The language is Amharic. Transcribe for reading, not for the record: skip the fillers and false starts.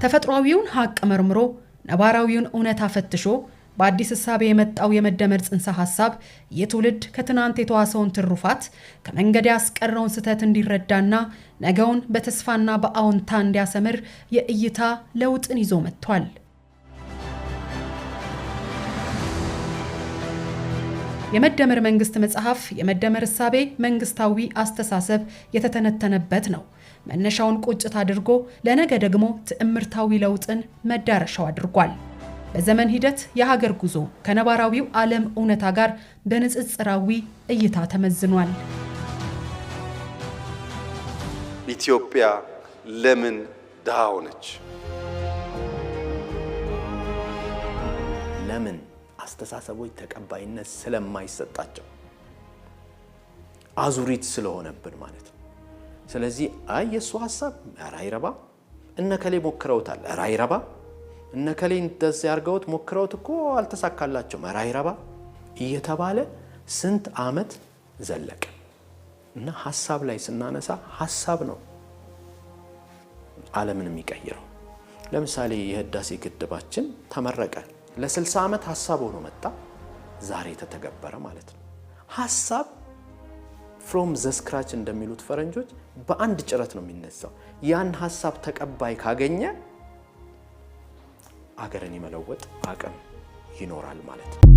ተፈጥሯዊውን ሀቅ መርምሮ ነባራዊውን እውነት አፈትሾ በአዲስ ሐሳብ የመጣው የመደመር ጽንሰ ሐሳብ የትውልድ ከትናንት የተዋሰውን ትሩፋት ከመንገድ ያስቀረውን ስህተት እንዲረዳና ነገውን በተስፋና በአዎንታ እንዲያሰምር የእይታ ለውጥን ይዞ መጥቷል። የመደመር መንግስት መጽሐፍ የመደመር ሐሳቤ መንግስታዊ አስተሳሰብ የተተነተነበት ነው። መነሻውን ቁጭት አድርጎ ለነገ ደግሞ ትዕምርታዊ ለውጥን መዳረሻው አድርጓል። በዘመን ሂደት የሀገር ጉዞ ከነባራዊው ዓለም እውነታ ጋር በንጽጽራዊ እይታ ተመዝኗል። ኢትዮጵያ ለምን ድሃ ሆነች? ለምን አስተሳሰቦች ተቀባይነት ስለማይሰጣቸው አዙሪት ስለሆነብን ማለት ነው። ስለዚህ የሱ ሐሳብ ራይረባ እነከሌ ሞክረውታል፣ ራይረባ እነከሌ እንደዚህ ያርገውት ሞክረውት እኮ አልተሳካላቸው፣ ራይረባ እየተባለ ስንት ዓመት ዘለቀ እና ሐሳብ ላይ ስናነሳ ሐሳብ ነው ዓለምን የሚቀይረው። ለምሳሌ የህዳሴ ግድባችን ተመረቀ፣ ለ60 ዓመት ሐሳብ ሆኖ መጣ፣ ዛሬ ተተገበረ ማለት ነው። ሐሳብ from the scratch እንደሚሉት ፈረንጆች በአንድ ጭረት ነው የሚነሳው። ያን ሐሳብ ተቀባይ ካገኘ አገርን የመለወጥ አቅም ይኖራል ማለት ነው።